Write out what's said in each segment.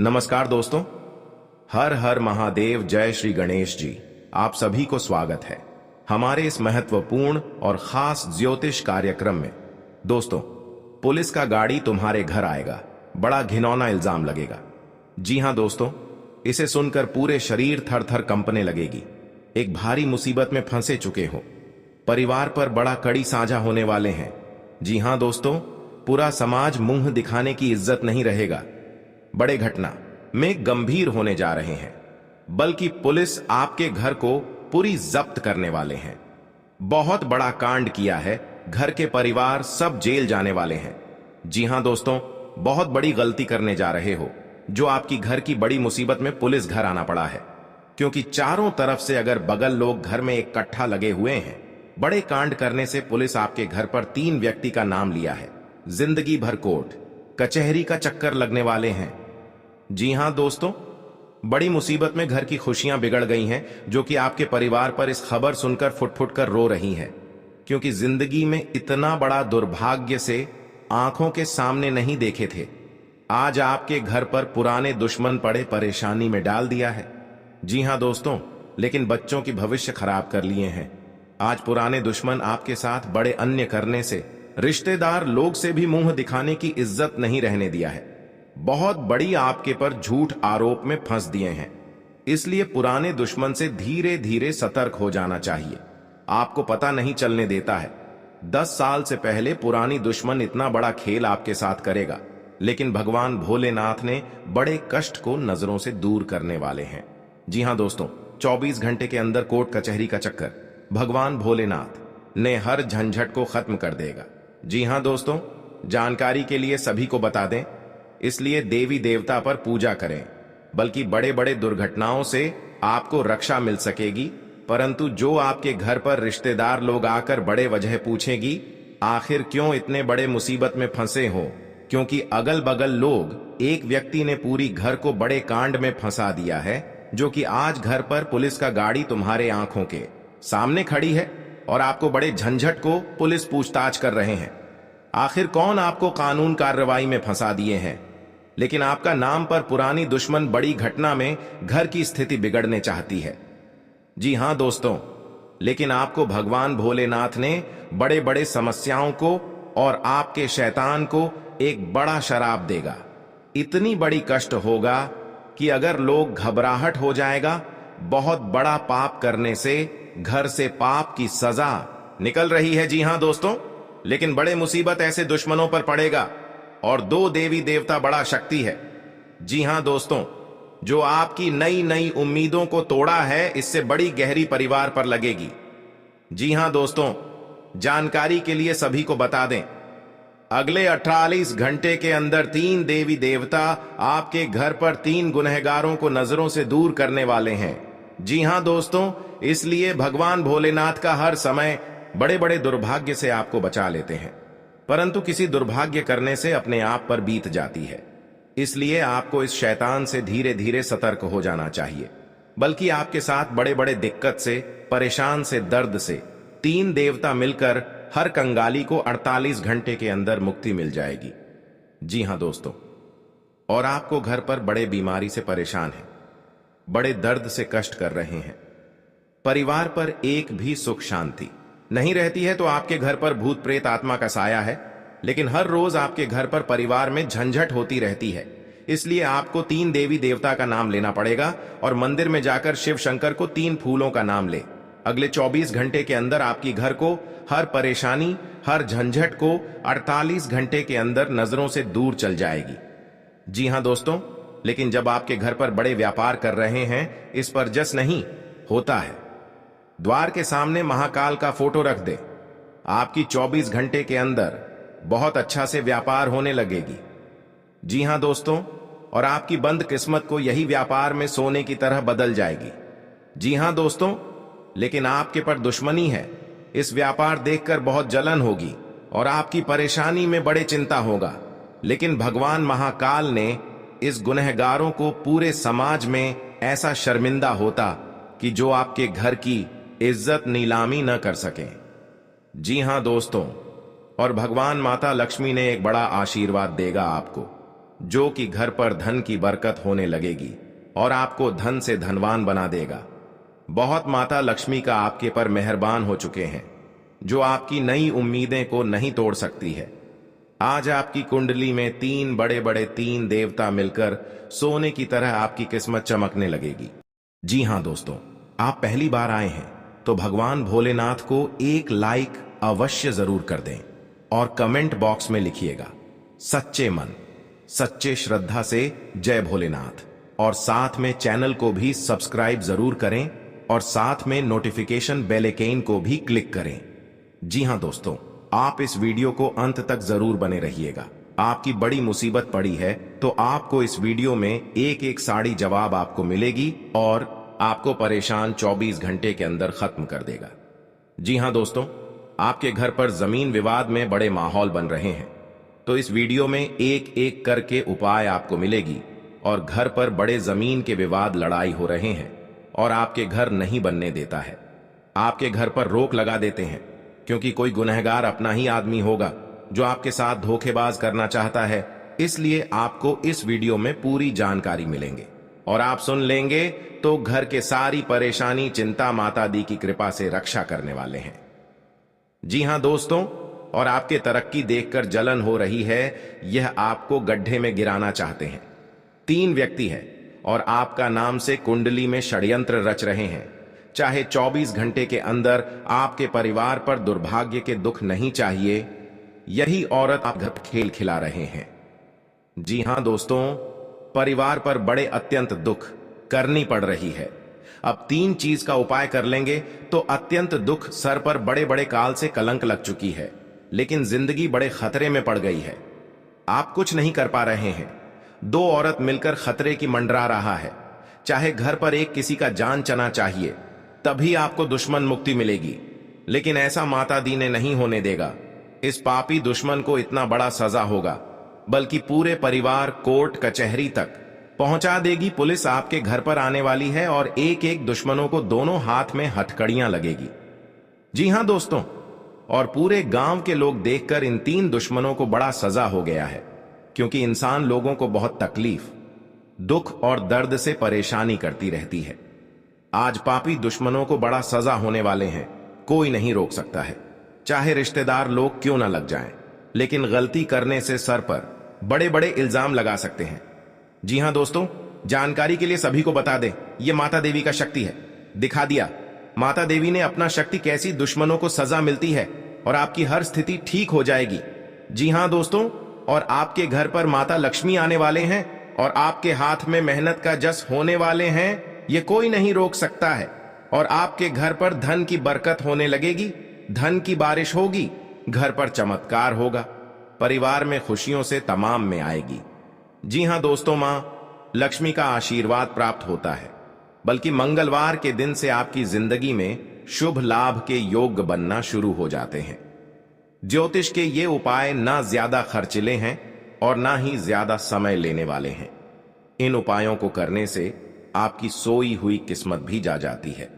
नमस्कार दोस्तों। हर हर महादेव, जय श्री गणेश जी। आप सभी को स्वागत है हमारे इस महत्वपूर्ण और खास ज्योतिष कार्यक्रम में। दोस्तों, पुलिस का गाड़ी तुम्हारे घर आएगा, बड़ा घिनौना इल्जाम लगेगा। जी हां दोस्तों, इसे सुनकर पूरे शरीर थर थर कंपने लगेगी। एक भारी मुसीबत में फंसे चुके हो, परिवार पर बड़ा कड़ी साझा होने वाले हैं। जी हां दोस्तों, पूरा समाज मुंह दिखाने की इज्जत नहीं रहेगा। बड़े घटना में गंभीर होने जा रहे हैं, बल्कि पुलिस आपके घर को पूरी जब्त करने वाले हैं। बहुत बड़ा कांड किया है, घर के परिवार सब जेल जाने वाले हैं। जी हां दोस्तों, बहुत बड़ी गलती करने जा रहे हो, जो आपकी घर की बड़ी मुसीबत में पुलिस घर आना पड़ा है। क्योंकि चारों तरफ से अगर बगल लोग घर में इकट्ठा लगे हुए हैं, बड़े कांड करने से पुलिस आपके घर पर 3 व्यक्ति का नाम लिया है। जिंदगी भर कोर्ट कचहरी का चक्कर लगने वाले हैं। जी हां दोस्तों, बड़ी मुसीबत में घर की खुशियां बिगड़ गई हैं, जो कि आपके परिवार पर इस खबर सुनकर फुट फुट कर रो रही हैं। क्योंकि जिंदगी में इतना बड़ा दुर्भाग्य से आंखों के सामने नहीं देखे थे। आज आपके घर पर पुराने दुश्मन पड़े परेशानी में डाल दिया है। जी हां दोस्तों, लेकिन बच्चों की भविष्य खराब कर लिए हैं। आज पुराने दुश्मन आपके साथ बड़े अन्य करने से रिश्तेदार लोग से भी मुंह दिखाने की इज्जत नहीं रहने दिया है। बहुत बड़ी आपके पर झूठ आरोप में फंस दिए हैं। इसलिए पुराने दुश्मन से धीरे धीरे सतर्क हो जाना चाहिए। आपको पता नहीं चलने देता है, 10 साल से पहले पुरानी दुश्मन इतना बड़ा खेल आपके साथ करेगा, लेकिन भगवान भोलेनाथ ने बड़े कष्ट को नजरों से दूर करने वाले हैं। जी हां दोस्तों, 24 घंटे के अंदर कोर्ट कचहरी का चक्कर भगवान भोलेनाथ ने हर झंझट को खत्म कर देगा। जी हां दोस्तों, जानकारी के लिए सभी को बता दें, इसलिए देवी देवता पर पूजा करें, बल्कि बड़े बड़े दुर्घटनाओं से आपको रक्षा मिल सकेगी। परंतु जो आपके घर पर रिश्तेदार लोग आकर बड़े वजह पूछेगी, आखिर क्यों इतने बड़े मुसीबत में फंसे हो, क्योंकि अगल बगल लोग, एक व्यक्ति ने पूरी घर को बड़े कांड में फंसा दिया है, जो कि आज घर पर पुलिस का गाड़ी तुम्हारे आंखों के सामने खड़ी है और आपको बड़े झंझट को पुलिस पूछताछ कर रहे हैं। आखिर कौन आपको कानून कार्रवाई में फंसा दिए हैं, लेकिन आपका नाम पर पुरानी दुश्मन बड़ी घटना में घर की स्थिति बिगड़ने चाहती है। जी हां दोस्तों, लेकिन आपको भगवान भोलेनाथ ने बड़े बड़े समस्याओं को और आपके शैतान को एक बड़ा शराप देगा। इतनी बड़ी कष्ट होगा कि अगर लोग घबराहट हो जाएगा। बहुत बड़ा पाप करने से घर से पाप की सजा निकल रही है। जी हां दोस्तों, लेकिन बड़े मुसीबत ऐसे दुश्मनों पर पड़ेगा, और 2 देवी देवता बड़ा शक्ति है। जी हां दोस्तों, जो आपकी नई नई उम्मीदों को तोड़ा है, इससे बड़ी गहरी परिवार पर लगेगी। जी हां दोस्तों, जानकारी के लिए सभी को बता दें, अगले 48 घंटे के अंदर 3 देवी देवता आपके घर पर 3 गुनहगारों को नजरों से दूर करने वाले हैं। जी हां दोस्तों, इसलिए भगवान भोलेनाथ का हर समय बड़े बड़े दुर्भाग्य से आपको बचा लेते हैं, परंतु किसी दुर्भाग्य करने से अपने आप पर बीत जाती है। इसलिए आपको इस शैतान से धीरे धीरे सतर्क हो जाना चाहिए। बल्कि आपके साथ बड़े बड़े दिक्कत से, परेशान से, दर्द से 3 देवता मिलकर हर कंगाली को 48 घंटे के अंदर मुक्ति मिल जाएगी। जी हां दोस्तों, और आपको घर पर बड़े बीमारी से परेशान हैं, बड़े दर्द से कष्ट कर रहे हैं, परिवार पर एक भी सुख शांति नहीं रहती है, तो आपके घर पर भूत प्रेत आत्मा का साया है। लेकिन हर रोज आपके घर पर परिवार में झंझट होती रहती है। इसलिए आपको 3 देवी देवता का नाम लेना पड़ेगा और मंदिर में जाकर शिव शंकर को 3 फूलों का नाम ले। अगले 24 घंटे के अंदर आपकी घर को हर परेशानी, हर झंझट को 48 घंटे के अंदर नजरों से दूर चल जाएगी। जी हां दोस्तों, लेकिन जब आपके घर पर बड़े व्यापार कर रहे हैं, इस पर जस नहीं होता है। द्वार के सामने महाकाल का फोटो रख दे, आपकी 24 घंटे के अंदर बहुत अच्छा से व्यापार होने लगेगी। जी हां दोस्तों, और आपकी बंद किस्मत को यही व्यापार में सोने की तरह बदल जाएगी। जी हां दोस्तों, लेकिन आपके पर दुश्मनी है। इस व्यापार देखकर बहुत जलन होगी और आपकी परेशानी में बड़े चिंता होगा। लेकिन भगवान महाकाल ने इस गुनहगारों को पूरे समाज में ऐसा शर्मिंदा होता कि जो आपके घर की इज्जत नीलामी न कर सके। जी हां दोस्तों, और भगवान माता लक्ष्मी ने एक बड़ा आशीर्वाद देगा आपको। जो कि घर पर धन की बरकत होने लगेगी और आपको धन से धनवान बना देगा। बहुत माता लक्ष्मी का आपके पर मेहरबान हो चुके हैं, जो आपकी नई उम्मीदें को नहीं तोड़ सकती है। आज आपकी कुंडली में तीन बड़े बड़े तीन देवता मिलकर सोने की तरह आपकी किस्मत चमकने लगेगी। जी हां दोस्तों, आप पहली बार आए हैं तो भगवान भोलेनाथ को एक लाइक अवश्य जरूर कर दें और कमेंट बॉक्स में लिखिएगा सच्चे मन सच्चे श्रद्धा से जय भोलेनाथ, और साथ में चैनल को भी सब्सक्राइब जरूर करें और साथ में नोटिफिकेशन बेल आइकन को भी क्लिक करें। जी हां दोस्तों, आप इस वीडियो को अंत तक जरूर बने रहिएगा। आपकी बड़ी मुसीबत पड़ी है तो आपको इस वीडियो में एक एक साड़ी जवाब आपको मिलेगी और आपको परेशान 24 घंटे के अंदर खत्म कर देगा। जी हां दोस्तों, आपके घर पर जमीन विवाद में बड़े माहौल बन रहे हैं, तो इस वीडियो में एक एक करके उपाय आपको मिलेगी। और घर पर बड़े जमीन के विवाद लड़ाई हो रहे हैं और आपके घर नहीं बनने देता है, आपके घर पर रोक लगा देते हैं, क्योंकि कोई गुनहगार अपना ही आदमी होगा जो आपके साथ धोखेबाज करना चाहता है। इसलिए आपको इस वीडियो में पूरी जानकारी मिलेंगे और आप सुन लेंगे तो घर के सारी परेशानी चिंता माता दी की कृपा से रक्षा करने वाले हैं। जी हां दोस्तों, और आपके तरक्की देखकर जलन हो रही है, यह आपको गड्ढे में गिराना चाहते हैं। तीन व्यक्ति है और आपका नाम से कुंडली में षड्यंत्र रच रहे हैं। चाहे 24 घंटे के अंदर आपके परिवार पर दुर्भाग्य के दुख नहीं चाहिए, यही औरत आप घर खेल खिला रहे हैं। जी हां दोस्तों, परिवार पर बड़े अत्यंत दुख करनी पड़ रही है। अब तीन चीज का उपाय कर लेंगे तो अत्यंत दुख, सर पर बड़े बड़े काल से कलंक लग चुकी है, लेकिन जिंदगी बड़े खतरे में पड़ गई है। आप कुछ नहीं कर पा रहे हैं। दो औरत मिलकर खतरे की मंडरा रहा है। चाहे घर पर एक किसी का जान चना चाहिए, तभी आपको दुश्मन मुक्ति मिलेगी, लेकिन ऐसा माता दी ने नहीं होने देगा। इस पापी दुश्मन को इतना बड़ा सजा होगा, बल्कि पूरे परिवार कोर्ट कचहरी तक पहुंचा देगी। पुलिस आपके घर पर आने वाली है और एक एक दुश्मनों को दोनों हाथ में हथकड़ियां लगेगी। जी हां दोस्तों, और पूरे गांव के लोग देखकर इन तीन दुश्मनों को बड़ा सजा हो गया है, क्योंकि इंसान लोगों को बहुत तकलीफ, दुख और दर्द से परेशानी करती रहती है। आज पापी दुश्मनों को बड़ा सजा होने वाले हैं, कोई नहीं रोक सकता है, चाहे रिश्तेदार लोग क्यों ना लग जाएं, लेकिन गलती करने से सर पर बड़े बड़े इल्जाम लगा सकते हैं। जी हां दोस्तों, जानकारी के लिए सभी को बता दें, यह माता देवी का शक्ति है। दिखा दिया माता देवी ने अपना शक्ति कैसी दुश्मनों को सजा मिलती है और आपकी हर स्थिति ठीक हो जाएगी। जी हां दोस्तों, और आपके घर पर माता लक्ष्मी आने वाले हैं और आपके हाथ में मेहनत का जस होने वाले हैं, ये कोई नहीं रोक सकता है। और आपके घर पर धन की बरकत होने लगेगी, धन की बारिश होगी, घर पर चमत्कार होगा, परिवार में खुशियों से तमाम में आएगी। जी हां दोस्तों, मां लक्ष्मी का आशीर्वाद प्राप्त होता है, बल्कि मंगलवार के दिन से आपकी जिंदगी में शुभ लाभ के योग्य बनना शुरू हो जाते हैं। ज्योतिष के ये उपाय ना ज्यादा खर्चीले हैं और ना ही ज्यादा समय लेने वाले हैं। इन उपायों को करने से आपकी सोई हुई किस्मत भी जा जाती है।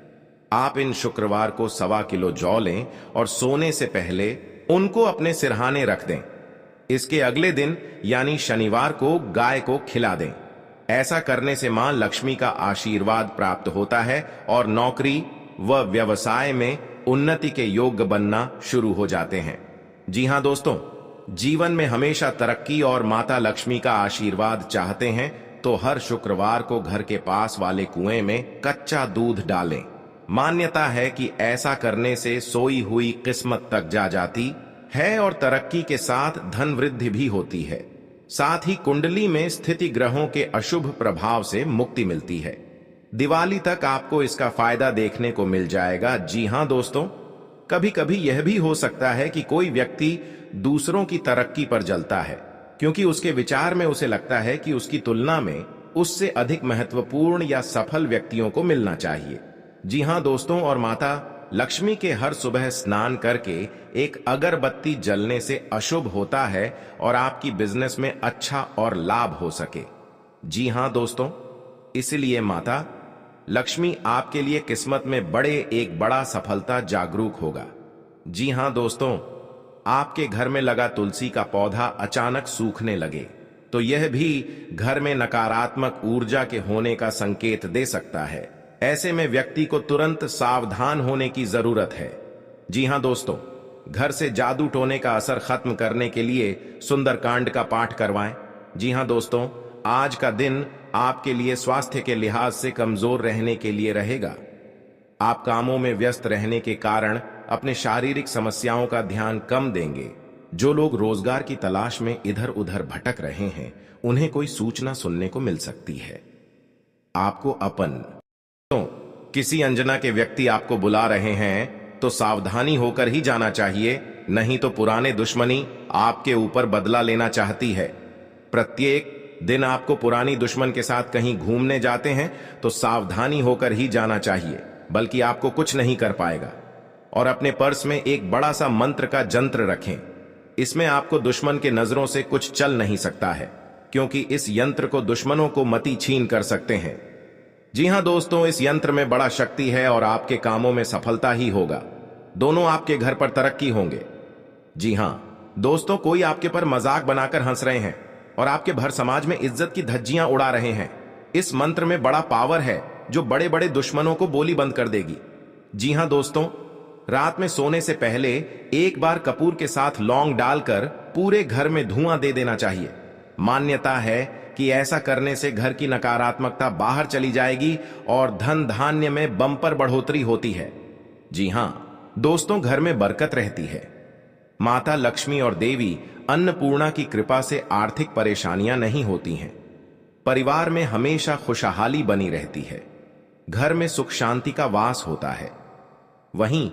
आप इन शुक्रवार को 1.25 किलो जौ लें और सोने से पहले उनको अपने सिरहाने रख दें। इसके अगले दिन यानी शनिवार को गाय को खिला दें। ऐसा करने से मां लक्ष्मी का आशीर्वाद प्राप्त होता है और नौकरी व व्यवसाय में उन्नति के योग्य बनना शुरू हो जाते हैं। जी हां दोस्तों, जीवन में हमेशा तरक्की और माता लक्ष्मी का आशीर्वाद चाहते हैं तो हर शुक्रवार को घर के पास वाले कुएं में कच्चा दूध डालें। मान्यता है कि ऐसा करने से सोई हुई किस्मत तक जा जाती है और तरक्की के साथ धन वृद्धि भी होती है। साथ ही कुंडली में स्थिति ग्रहों के अशुभ प्रभाव से मुक्ति मिलती है। दिवाली तक आपको इसका फायदा देखने को मिल जाएगा। जी हां दोस्तों, कभी कभी यह भी हो सकता है कि कोई व्यक्ति दूसरों की तरक्की पर जलता है, क्योंकि उसके विचार में उसे लगता है कि उसकी तुलना में उससे अधिक महत्वपूर्ण या सफल व्यक्तियों को मिलना चाहिए। जी हां दोस्तों, और माता लक्ष्मी के हर सुबह स्नान करके एक अगरबत्ती जलने से अशुभ होता है और आपकी बिजनेस में अच्छा और लाभ हो सके। जी हां दोस्तों, इसलिए माता लक्ष्मी आपके लिए किस्मत में एक बड़ा सफलता जागरूक होगा। जी हां दोस्तों, आपके घर में लगा तुलसी का पौधा अचानक सूखने लगे तो यह भी घर में नकारात्मक ऊर्जा के होने का संकेत दे सकता है। ऐसे में व्यक्ति को तुरंत सावधान होने की जरूरत है। जी हां दोस्तों, घर से जादू टोने का असर खत्म करने के लिए सुंदरकांड का पाठ करवाएं। जी हां दोस्तों, आज का दिन आपके लिए स्वास्थ्य के लिहाज से कमजोर रहने के लिए रहेगा। आप कामों में व्यस्त रहने के कारण अपने शारीरिक समस्याओं का ध्यान कम देंगे। जो लोग रोजगार की तलाश में इधर उधर भटक रहे हैं, उन्हें कोई सूचना सुनने को मिल सकती है। आपको किसी अनजाने के व्यक्ति आपको बुला रहे हैं तो सावधानी होकर ही जाना चाहिए, नहीं तो पुराने दुश्मनी आपके ऊपर बदला लेना चाहती है। प्रत्येक दिन आपको पुरानी दुश्मन के साथ कहीं घूमने जाते हैं तो सावधानी होकर ही जाना चाहिए, बल्कि आपको कुछ नहीं कर पाएगा। और अपने पर्स में एक बड़ा सा मंत्र का यंत्र रखें। इसमें आपको दुश्मन के नजरों से कुछ चल नहीं सकता है, क्योंकि इस यंत्र को दुश्मनों को मति छीन कर सकते हैं। जी हां दोस्तों, इस यंत्र में बड़ा शक्ति है और आपके कामों में सफलता ही होगा। दोनों आपके घर पर तरक्की होंगे। जी हां दोस्तों, कोई आपके पर मजाक बनाकर हंस रहे हैं और आपके भर समाज में इज्जत की धज्जियां उड़ा रहे हैं। इस मंत्र में बड़ा पावर है जो बड़े बड़े दुश्मनों को बोली बंद कर देगी। जी हां दोस्तों, रात में सोने से पहले एक बार कपूर के साथ लौंग डालकर पूरे घर में धुआं दे देना चाहिए। मान्यता है कि ऐसा करने से घर की नकारात्मकता बाहर चली जाएगी और धन धान्य में बम्पर बढ़ोतरी होती है। जी हां दोस्तों, घर में बरकत रहती है। माता लक्ष्मी और देवी अन्नपूर्णा की कृपा से आर्थिक परेशानियां नहीं होती हैं। परिवार में हमेशा खुशहाली बनी रहती है। घर में सुख शांति का वास होता है। वहीं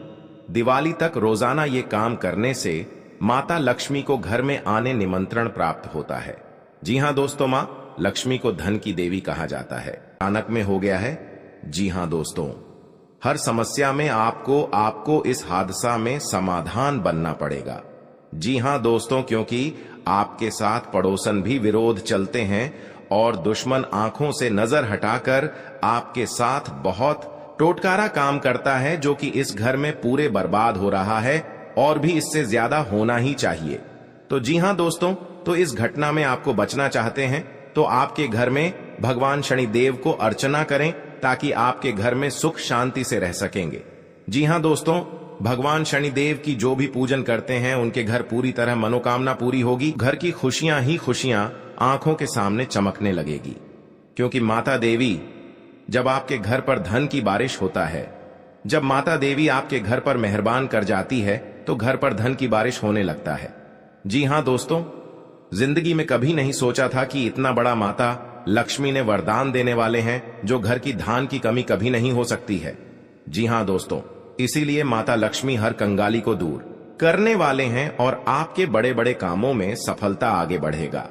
दिवाली तक रोजाना ये काम करने से माता लक्ष्मी को घर में आने निमंत्रण प्राप्त होता है। जी हां दोस्तों, मां लक्ष्मी को धन की देवी कहा जाता है। अचानक में हो गया है। जी हां दोस्तों, हर समस्या में आपको इस हादसा में समाधान बनना पड़ेगा। जी हां दोस्तों, क्योंकि आपके साथ पड़ोसन भी विरोध चलते हैं और दुश्मन आंखों से नजर हटाकर आपके साथ बहुत टोटकारा काम करता है, जो कि इस घर में पूरे बर्बाद हो रहा है और भी इससे ज्यादा होना ही चाहिए। तो जी हां दोस्तों, तो इस घटना में आपको बचना चाहते हैं तो आपके घर में भगवान शनिदेव को अर्चना करें, ताकि आपके घर में सुख शांति से रह सकेंगे। जी हां दोस्तों, भगवान शनिदेव की जो भी पूजन करते हैं उनके घर पूरी तरह मनोकामना पूरी होगी। घर की खुशियां ही खुशियां आंखों के सामने चमकने लगेगी, क्योंकि माता देवी जब आपके घर पर धन की बारिश होता है, जब माता देवी आपके घर पर मेहरबान कर जाती है तो घर पर धन की बारिश होने लगता है। जी हां दोस्तों, जिंदगी में कभी नहीं सोचा था कि इतना बड़ा माता लक्ष्मी ने वरदान देने वाले हैं, जो घर की धान की कमी कभी नहीं हो सकती है। जी हां दोस्तों, इसीलिए माता लक्ष्मी हर कंगाली को दूर करने वाले हैं और आपके बड़े बड़े कामों में सफलता आगे बढ़ेगा।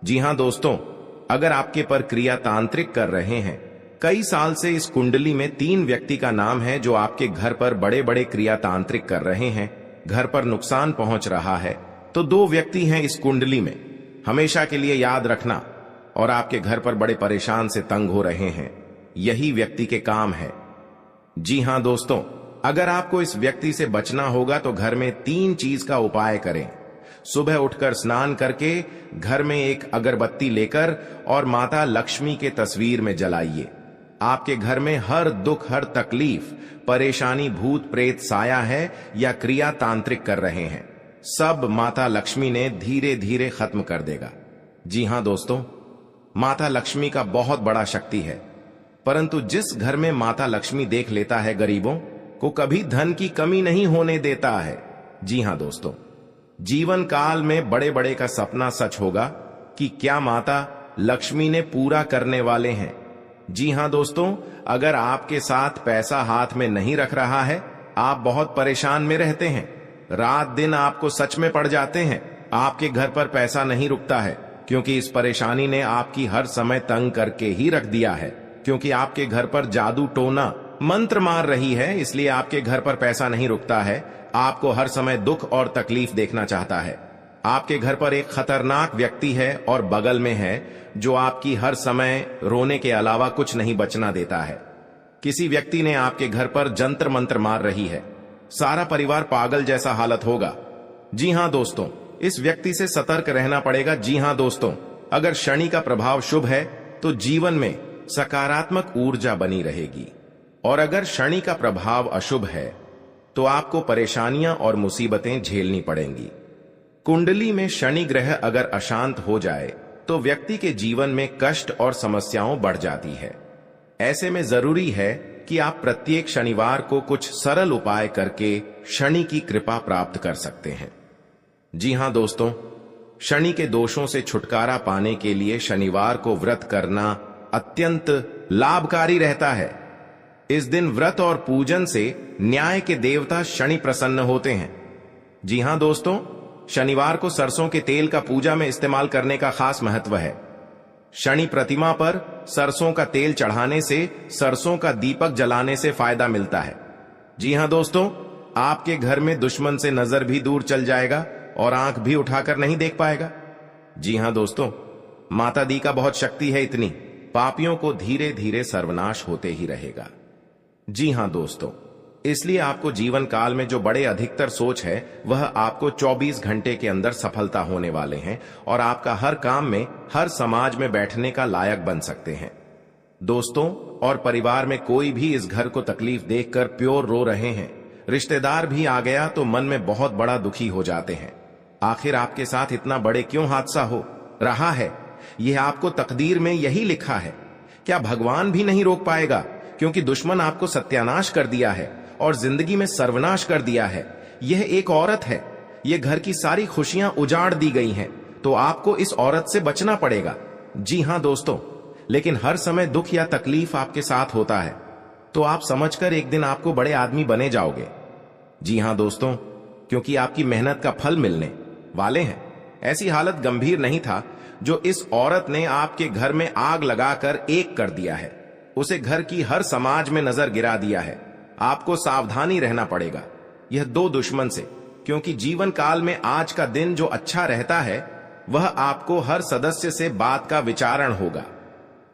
जी हां दोस्तों, अगर आपके पर क्रिया तांत्रिक कर रहे हैं, कई साल से इस कुंडली में 3 व्यक्ति का नाम है जो आपके घर पर बड़े बड़े क्रिया तांत्रिक कर रहे हैं, घर पर नुकसान पहुंच रहा है, तो 2 व्यक्ति हैं इस कुंडली में। हमेशा के लिए याद रखना। और आपके घर पर बड़े परेशान से तंग हो रहे हैं, यही व्यक्ति के काम है। जी हां दोस्तों, अगर आपको इस व्यक्ति से बचना होगा तो घर में 3 चीज का उपाय करें। सुबह उठकर स्नान करके घर में एक अगरबत्ती लेकर और माता लक्ष्मी के तस्वीर में जलाइए। आपके घर में हर दुख, हर तकलीफ, परेशानी, भूत प्रेत साया है या क्रिया तांत्रिक कर रहे हैं, सब माता लक्ष्मी ने धीरे धीरे खत्म कर देगा। जी हां दोस्तों, माता लक्ष्मी का बहुत बड़ा शक्ति है, परंतु जिस घर में माता लक्ष्मी देख लेता है गरीबों को कभी धन की कमी नहीं होने देता है। जी हां दोस्तों, जीवन काल में बड़े बड़े का सपना सच होगा कि क्या माता लक्ष्मी ने पूरा करने वाले हैं। जी हां दोस्तों, अगर आपके साथ पैसा हाथ में नहीं रख रहा है, आप बहुत परेशान में रहते हैं, रात दिन आपको सच में पड़ जाते हैं, आपके घर पर पैसा नहीं रुकता है, क्योंकि इस परेशानी ने आपकी हर समय तंग करके ही रख दिया है, क्योंकि आपके घर पर जादू टोना मंत्र मार रही है, इसलिए आपके घर पर पैसा नहीं रुकता है। आपको हर समय दुख और तकलीफ देखना चाहता है। आपके घर पर एक खतरनाक व्यक्ति है और बगल में है जो आपकी हर समय रोने के अलावा कुछ नहीं बचना देता है। किसी व्यक्ति ने आपके घर पर जंतर मंत्र मार रही है, सारा परिवार पागल जैसा हालत होगा। जी हां दोस्तों, इस व्यक्ति से सतर्क रहना पड़ेगा। जी हां दोस्तों, अगर शनि का प्रभाव शुभ है तो जीवन में सकारात्मक ऊर्जा बनी रहेगी, और अगर शनि का प्रभाव अशुभ है तो आपको परेशानियां और मुसीबतें झेलनी पड़ेंगी। कुंडली में शनि ग्रह अगर अशांत हो जाए तो व्यक्ति के जीवन में कष्ट और समस्याओं बढ़ जाती है। ऐसे में जरूरी है कि आप प्रत्येक शनिवार को कुछ सरल उपाय करके शनि की कृपा प्राप्त कर सकते हैं। जी हां दोस्तों, शनि के दोषों से छुटकारा पाने के लिए शनिवार को व्रत करना अत्यंत लाभकारी रहता है। इस दिन व्रत और पूजन से न्याय के देवता शनि प्रसन्न होते हैं। जी हां दोस्तों, शनिवार को सरसों के तेल का पूजा में इस्तेमाल करने का खास महत्व है। शनि प्रतिमा पर सरसों का तेल चढ़ाने से सरसों का दीपक जलाने से फायदा मिलता है। जी हां दोस्तों, आपके घर में दुश्मन से नजर भी दूर चल जाएगा और आंख भी उठाकर नहीं देख पाएगा। जी हां दोस्तों, माता दी का बहुत शक्ति है, इतनी पापियों को धीरे धीरे सर्वनाश होते ही रहेगा। जी हां दोस्तों, इसलिए आपको जीवन काल में जो बड़े अधिकतर सोच है वह आपको 24 घंटे के अंदर सफलता होने वाले हैं और आपका हर काम में, हर समाज में बैठने का लायक बन सकते हैं। दोस्तों और परिवार में कोई भी इस घर को तकलीफ देखकर प्योर रो रहे हैं, रिश्तेदार भी आ गया तो मन में बहुत बड़ा दुखी हो जाते हैं। आखिर आपके साथ इतना बड़े क्यों हादसा हो रहा है? यह आपको तकदीर में यही लिखा है। क्या भगवान भी नहीं रोक पाएगा? क्योंकि दुश्मन आपको सत्यानाश कर दिया है और जिंदगी में सर्वनाश कर दिया है। यह एक औरत है, यह घर की सारी खुशियां उजाड़ दी गई हैं, तो आपको इस औरत से बचना पड़ेगा। जी हां दोस्तों, लेकिन हर समय दुख या तकलीफ आपके साथ होता है तो आप समझकर एक दिन आपको बड़े आदमी बने जाओगे। जी हां दोस्तों, क्योंकि आपकी मेहनत का फल मिलने वाले हैं। ऐसी हालत गंभीर नहीं था जो इस औरत ने आपके घर में आग लगाकर एक कर दिया है। उसे घर की हर समाज में नजर गिरा दिया है। आपको सावधानी रहना पड़ेगा यह दो दुश्मन से, क्योंकि जीवन काल में आज का दिन जो अच्छा रहता है वह आपको हर सदस्य से बात का विचारण होगा।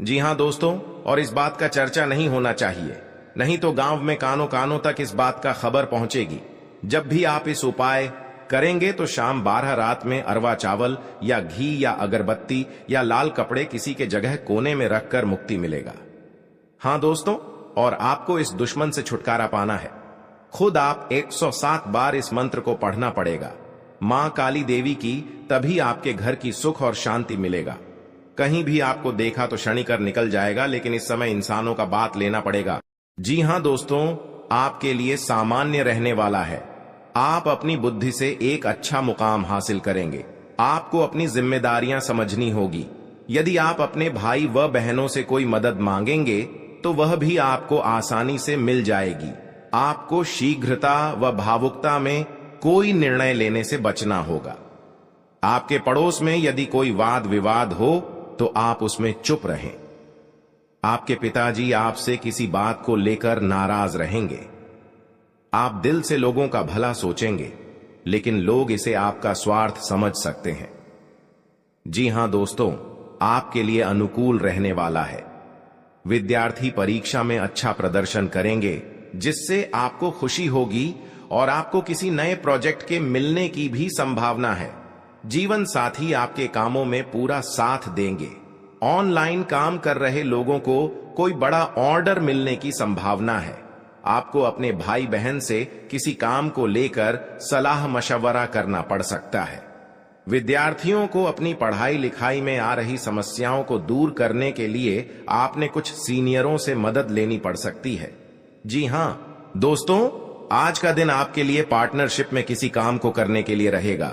जी हां दोस्तों, और इस बात का चर्चा नहीं होना चाहिए, नहीं तो गांव में कानों कानों तक इस बात का खबर पहुंचेगी। जब भी आप इस उपाय करेंगे तो शाम 12 रात में अरवा चावल या घी या अगरबत्ती या लाल कपड़े किसी के जगह कोने में रखकर मुक्ति मिलेगा। हां दोस्तों, और आपको इस दुश्मन से छुटकारा पाना है। खुद आप 107 बार इस मंत्र को पढ़ना पड़ेगा। मां काली देवी की, तभी आपके घर की सुख और शांति मिलेगा। कहीं भी आपको देखा तो शनिकर निकल जाएगा, लेकिन इस समय इंसानों का बात लेना पड़ेगा। जी हां दोस्तों, आपके लिए सामान्य रहने वाला है। आप अपनी बुद्धि से एक अच्छा मुकाम हासिल करेंगे। आपको अपनी जिम्मेदारियां समझनी होगी। यदि आप अपने भाई व बहनों से कोई मदद मांगेंगे तो वह भी आपको आसानी से मिल जाएगी। आपको शीघ्रता व भावुकता में कोई निर्णय लेने से बचना होगा। आपके पड़ोस में यदि कोई वाद विवाद हो तो आप उसमें चुप रहें। आपके पिताजी आपसे किसी बात को लेकर नाराज रहेंगे। आप दिल से लोगों का भला सोचेंगे, लेकिन लोग इसे आपका स्वार्थ समझ सकते हैं। जी हां दोस्तों, आपके लिए अनुकूल रहने वाला है। विद्यार्थी परीक्षा में अच्छा प्रदर्शन करेंगे, जिससे आपको खुशी होगी और आपको किसी नए प्रोजेक्ट के मिलने की भी संभावना है। जीवन साथी आपके कामों में पूरा साथ देंगे। ऑनलाइन काम कर रहे लोगों को कोई बड़ा ऑर्डर मिलने की संभावना है। आपको अपने भाई बहन से किसी काम को लेकर सलाह मशवरा करना पड़ सकता है। विद्यार्थियों को अपनी पढ़ाई लिखाई में आ रही समस्याओं को दूर करने के लिए आपने कुछ सीनियरों से मदद लेनी पड़ सकती है। जी हां दोस्तों, आज का दिन आपके लिए पार्टनरशिप में किसी काम को करने के लिए रहेगा।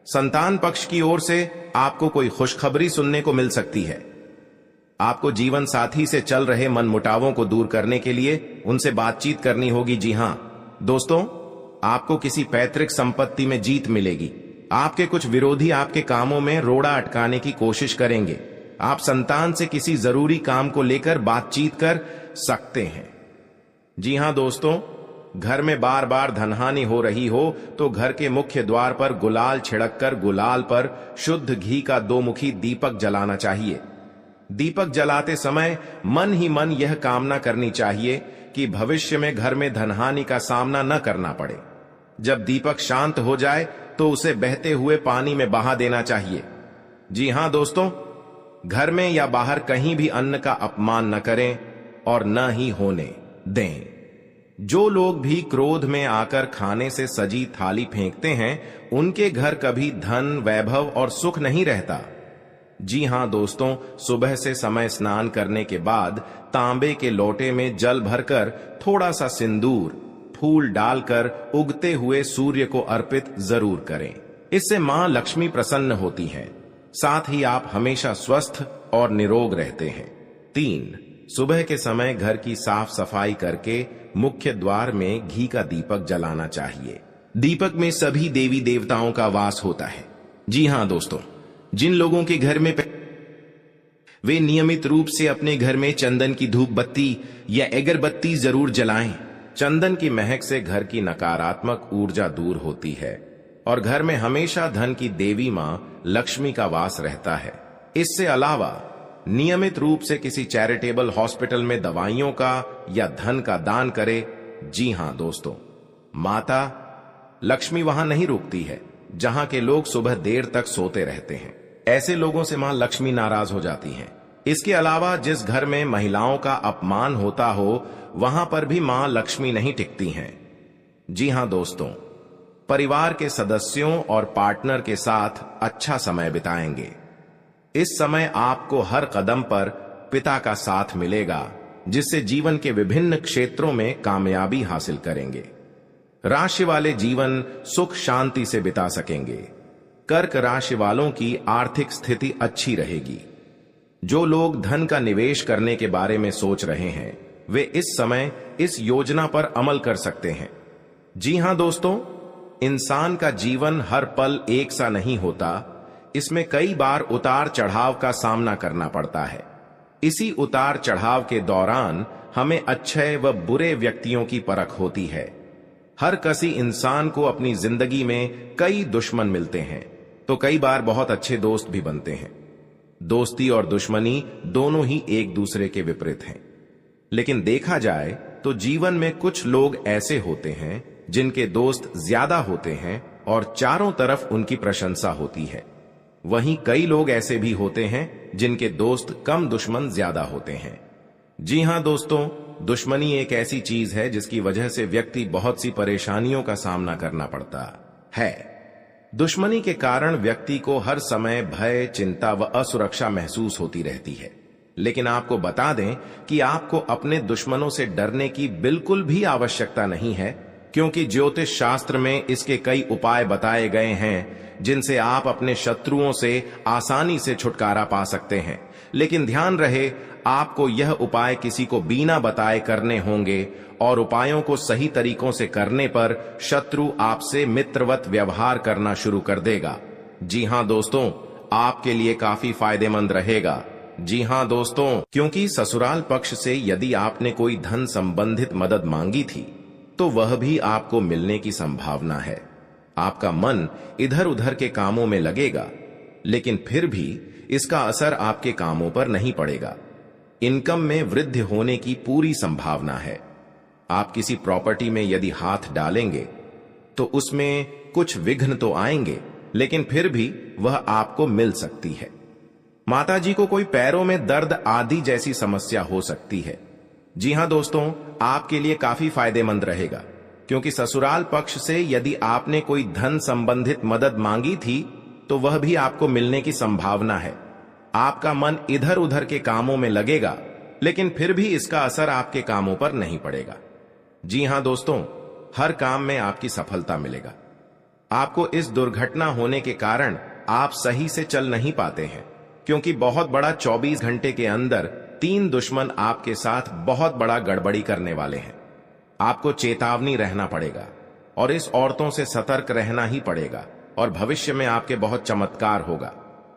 संतान पक्ष की ओर से आपको कोई खुशखबरी सुनने को मिल सकती है। आपको जीवन साथी से चल रहे मनमुटावों को दूर करने के लिए उनसे बातचीत करनी होगी। जी हां दोस्तों, आपको किसी पैतृक संपत्ति में जीत मिलेगी। आपके कुछ विरोधी आपके कामों में रोड़ा अटकाने की कोशिश करेंगे। आप संतान से किसी जरूरी काम को लेकर बातचीत कर सकते हैं। जी हां दोस्तों, घर में बार बार धनहानि हो रही हो तो घर के मुख्य द्वार पर गुलाल छिड़ककर गुलाल पर शुद्ध घी का 2 मुखी दीपक जलाना चाहिए। दीपक जलाते समय मन ही मन यह कामना करनी चाहिए कि भविष्य में घर में धनहानि का सामना न करना पड़े। जब दीपक शांत हो जाए तो उसे बहते हुए पानी में बहा देना चाहिए। जी हां दोस्तों, घर में या बाहर कहीं भी अन्न का अपमान न करें और न ही होने दें। जो लोग भी क्रोध में आकर खाने से सजी थाली फेंकते हैं, उनके घर कभी धन, वैभव और सुख नहीं रहता। जी हां दोस्तों, सुबह से समय स्नान करने के बाद तांबे के लोटे में जल भरकर थोड़ा सा सिंदूर, फूल डालकर उगते हुए सूर्य को अर्पित जरूर करें। इससे मां लक्ष्मी प्रसन्न होती हैं। साथ ही आप हमेशा स्वस्थ और निरोग रहते हैं। 3. सुबह के समय घर की साफ सफाई करके मुख्य द्वार में घी का दीपक जलाना चाहिए। दीपक में सभी देवी देवताओं का वास होता है। जी हां दोस्तों, जिन लोगों के घर में वे नियमित रूप से अपने घर में चंदन की धूप बत्ती या अगरबत्ती जरूर जलाएं। चंदन की महक से घर की नकारात्मक ऊर्जा दूर होती है और घर में हमेशा धन की देवी मां लक्ष्मी का वास रहता है। इससे अलावा नियमित रूप से किसी चैरिटेबल हॉस्पिटल में दवाइयों का या धन का दान करे। जी हां दोस्तों, माता लक्ष्मी वहां नहीं रुकती है जहां के लोग सुबह देर तक सोते रहते हैं। ऐसे लोगों से मां लक्ष्मी नाराज हो जाती हैं। इसके अलावा जिस घर में महिलाओं का अपमान होता हो, वहां पर भी मां लक्ष्मी नहीं टिकती हैं। जी हां दोस्तों, परिवार के सदस्यों और पार्टनर के साथ अच्छा समय बिताएंगे। इस समय आपको हर कदम पर पिता का साथ मिलेगा, जिससे जीवन के विभिन्न क्षेत्रों में कामयाबी हासिल करेंगे। राशि वाले जीवन सुख शांति से बिता सकेंगे। कर्क राशि वालों की आर्थिक स्थिति अच्छी रहेगी। जो लोग धन का निवेश करने के बारे में सोच रहे हैं, वे इस समय इस योजना पर अमल कर सकते हैं। जी हां दोस्तों, इंसान का जीवन हर पल एक सा नहीं होता। इसमें कई बार उतार चढ़ाव का सामना करना पड़ता है। इसी उतार चढ़ाव के दौरान हमें अच्छे व बुरे व्यक्तियों की परख होती है। हर किसी इंसान को अपनी जिंदगी में कई दुश्मन मिलते हैं, तो कई बार बहुत अच्छे दोस्त भी बनते हैं। दोस्ती और दुश्मनी दोनों ही एक दूसरे के विपरीत हैं। लेकिन देखा जाए तो जीवन में कुछ लोग ऐसे होते हैं जिनके दोस्त ज्यादा होते हैं और चारों तरफ उनकी प्रशंसा होती है। वहीं कई लोग ऐसे भी होते हैं जिनके दोस्त कम, दुश्मन ज्यादा होते हैं। जी हां दोस्तों, दुश्मनी एक ऐसी चीज है जिसकी वजह से व्यक्ति बहुत सी परेशानियों का सामना करना पड़ता है। दुश्मनी के कारण व्यक्ति को हर समय भय, चिंता व असुरक्षा महसूस होती रहती है। लेकिन आपको बता दें कि आपको अपने दुश्मनों से डरने की बिल्कुल भी आवश्यकता नहीं है, क्योंकि ज्योतिष शास्त्र में इसके कई उपाय बताए गए हैं जिनसे आप अपने शत्रुओं से आसानी से छुटकारा पा सकते हैं। लेकिन ध्यान रहे, आपको यह उपाय किसी को बिना बताए करने होंगे और उपायों को सही तरीकों से करने पर शत्रु आपसे मित्रवत व्यवहार करना शुरू कर देगा। जी हां दोस्तों, आपके लिए काफी फायदेमंद रहेगा। जी हां दोस्तों, क्योंकि ससुराल पक्ष से यदि आपने कोई धन संबंधित मदद मांगी थी, तो वह भी आपको मिलने की संभावना है। आपका मन इधर उधर के कामों में लगेगा, लेकिन फिर भी इसका असर आपके कामों पर नहीं पड़ेगा। इनकम में वृद्धि होने की पूरी संभावना है। आप किसी प्रॉपर्टी में यदि हाथ डालेंगे तो उसमें कुछ विघ्न तो आएंगे, लेकिन फिर भी वह आपको मिल सकती है। माताजी को कोई पैरों में दर्द आदि जैसी समस्या हो सकती है। जी हां दोस्तों, आपके लिए काफी फायदेमंद रहेगा, क्योंकि ससुराल पक्ष से यदि आपने कोई धन संबंधित मदद मांगी थी तो वह भी आपको मिलने की संभावना है। आपका मन इधर उधर के कामों में लगेगा, लेकिन फिर भी इसका असर आपके कामों पर नहीं पड़ेगा। जी हां दोस्तों, हर काम में आपकी सफलता मिलेगा। आपको इस दुर्घटना होने के कारण आप सही से चल नहीं पाते हैं, क्योंकि बहुत बड़ा 24 घंटे के अंदर 3 दुश्मन आपके साथ बहुत बड़ा गड़बड़ी करने वाले हैं। आपको चेतावनी रहना पड़ेगा और इस औरतों से सतर्क रहना ही पड़ेगा, और भविष्य में आपके बहुत चमत्कार होगा,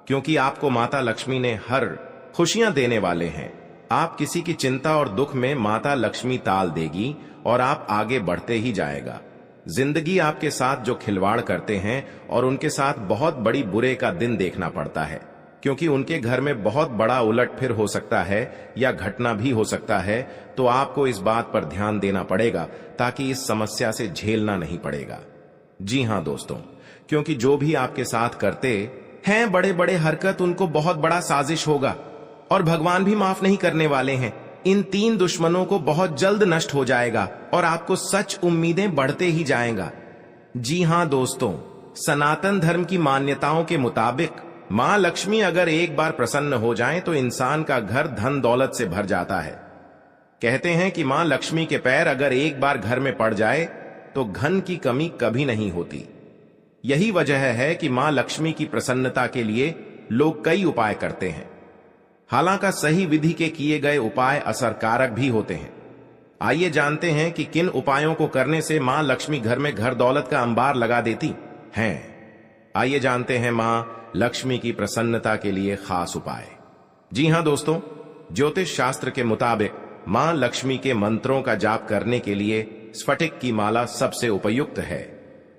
क्योंकि आपको माता लक्ष्मी ने हर खुशियां देने वाले हैं। आप किसी की चिंता और दुख में माता लक्ष्मी ताल देगी और आप आगे बढ़ते ही जाएगा। जिंदगी आपके साथ जो खिलवाड़ करते हैं और उनके साथ बहुत बड़ी बुरे का दिन देखना पड़ता है, क्योंकि उनके घर में बहुत बड़ा उलटफेर हो सकता है या घटना भी हो सकता है। तो आपको इस बात पर ध्यान देना पड़ेगा ताकि इस समस्या से झेलना नहीं पड़ेगा। जी हां दोस्तों, क्योंकि जो भी आपके साथ करते हैं बड़े बड़े हरकत, उनको बहुत बड़ा साजिश होगा और भगवान भी माफ नहीं करने वाले हैं। इन 3 दुश्मनों को बहुत जल्द नष्ट हो जाएगा और आपको सच उम्मीदें बढ़ते ही जाएगा। जी हां दोस्तों, सनातन धर्म की मान्यताओं के मुताबिक मां लक्ष्मी अगर एक बार प्रसन्न हो जाएं तो इंसान का घर धन दौलत से भर जाता है। कहते हैं कि मां लक्ष्मी के पैर अगर एक बार घर में पड़ जाए तो धन की कमी कभी नहीं होती। यही वजह है कि मां लक्ष्मी की प्रसन्नता के लिए लोग कई उपाय करते हैं। हालांकि सही विधि के किए गए उपाय असरकारक भी होते हैं। आइए जानते हैं कि किन उपायों को करने से मां लक्ष्मी घर में घर दौलत का अंबार लगा देती हैं। आइए जानते हैं मां लक्ष्मी की प्रसन्नता के लिए खास उपाय। जी हां दोस्तों, ज्योतिष शास्त्र के मुताबिक मां लक्ष्मी के मंत्रों का जाप करने के लिए स्फटिक की माला सबसे उपयुक्त है।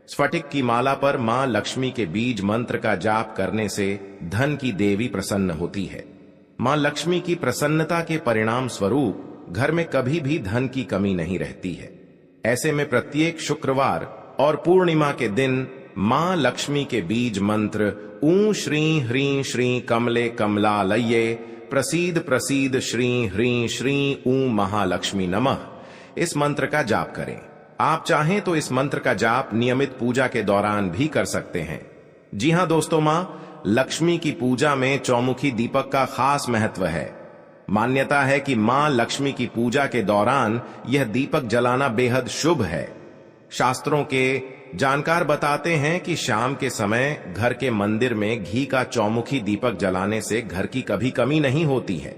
स्फटिक की माला पर मां लक्ष्मी के बीज मंत्र का जाप करने से धन की देवी प्रसन्न होती है। मां लक्ष्मी की प्रसन्नता के परिणाम स्वरूप घर में कभी भी धन की कमी नहीं रहती है। ऐसे में प्रत्येक शुक्रवार और पूर्णिमा के दिन मां लक्ष्मी के बीज मंत्र ऊ श्री ह्रीं श्री कमले कमलालये प्रसीद प्रसीद श्री ह्रीं श्री ऊ महालक्ष्मी नमः, इस मंत्र का जाप करें। आप चाहें तो इस मंत्र का जाप नियमित पूजा के दौरान भी कर सकते हैं। जी हां दोस्तों, मां लक्ष्मी की पूजा में चौमुखी दीपक का खास महत्व है। मान्यता है कि मां लक्ष्मी की पूजा के दौरान यह दीपक जलाना बेहद शुभ है। शास्त्रों के जानकार बताते हैं कि शाम के समय घर के मंदिर में घी का चौमुखी दीपक जलाने से घर की कभी कमी नहीं होती है।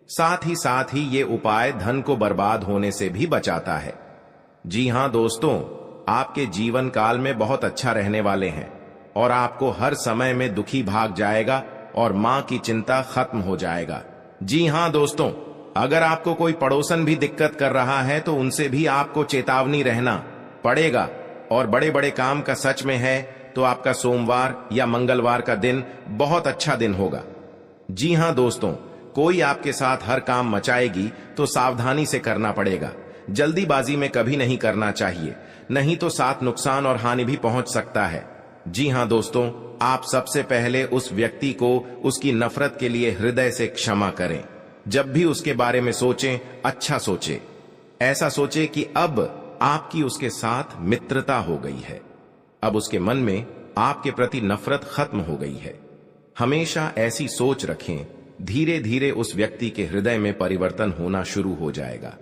साथ ही ये उपाय धन को बर्बाद होने से भी बचाता है। जी हां दोस्तों, आपके जीवन काल में बहुत अच्छा रहने वाले हैं और आपको हर समय में दुखी भाग जाएगा और मां की चिंता खत्म हो जाएगा। जी हां दोस्तों, अगर आपको कोई पड़ोसन भी दिक्कत कर रहा है तो उनसे भी आपको चेतावनी रहना पड़ेगा। और बड़े बड़े काम का सच में है तो आपका सोमवार या मंगलवार का दिन बहुत अच्छा दिन होगा। जी हां दोस्तों, कोई आपके साथ हर काम मचाएगी तो सावधानी से करना पड़ेगा। जल्दीबाजी में कभी नहीं करना चाहिए, नहीं तो साथ नुकसान और हानि भी पहुंच सकता है। जी हां दोस्तों, आप सबसे पहले उस व्यक्ति को उसकी नफरत के लिए हृदय से क्षमा करें। जब भी उसके बारे में सोचें, अच्छा सोचें। ऐसा सोचें कि अब आपकी उसके साथ मित्रता हो गई है, अब उसके मन में आपके प्रति नफरत खत्म हो गई है। हमेशा ऐसी सोच रखें। धीरे धीरे उस व्यक्ति के हृदय में परिवर्तन होना शुरू हो जाएगा,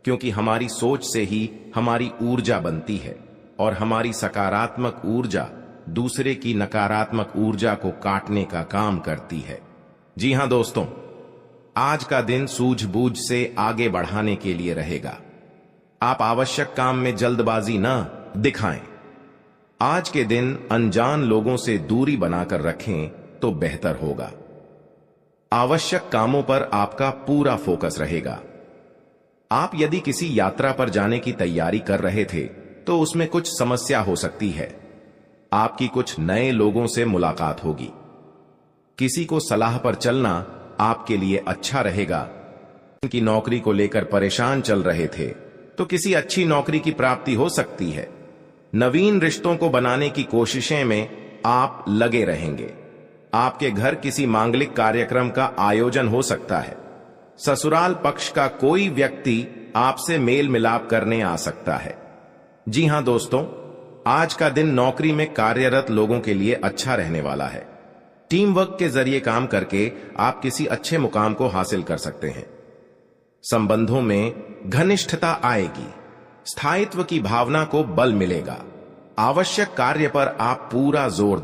क्योंकि हमारी सोच से ही हमारी ऊर्जा बनती है और हमारी सकारात्मक ऊर्जा दूसरे की नकारात्मक ऊर्जा को काटने का काम करती है। जी हां दोस्तों, आज का दिन सूझबूझ से आगे बढ़ाने के लिए रहेगा। आप आवश्यक काम में जल्दबाजी न दिखाएं। आज के दिन अनजान लोगों से दूरी बनाकर रखें तो बेहतर होगा। आवश्यक कामों पर आपका पूरा फोकस रहेगा। आप यदि किसी यात्रा पर जाने की तैयारी कर रहे थे तो उसमें कुछ समस्या हो सकती है। आपकी कुछ नए लोगों से मुलाकात होगी। किसी को सलाह पर चलना आपके लिए अच्छा रहेगा। की नौकरी को लेकर परेशान चल रहे थे तो किसी अच्छी नौकरी की प्राप्ति हो सकती है। नवीन रिश्तों को बनाने की कोशिशें में आप लगे रहेंगे। आपके घर किसी मांगलिक कार्यक्रम का आयोजन हो सकता है। ससुराल पक्ष का कोई व्यक्ति आपसे मेल मिलाप करने आ सकता है। जी हां दोस्तों, आज का दिन नौकरी में कार्यरत लोगों के लिए अच्छा रहने वाला है। टीम वर्क के जरिए काम करके आप किसी अच्छे मुकाम को हासिल कर सकते हैं। संबंधों में घनिष्ठता आएगी। स्थायित्व की भावना को बल मिलेगा। आवश्यक कार्य पर आप पूरा जोर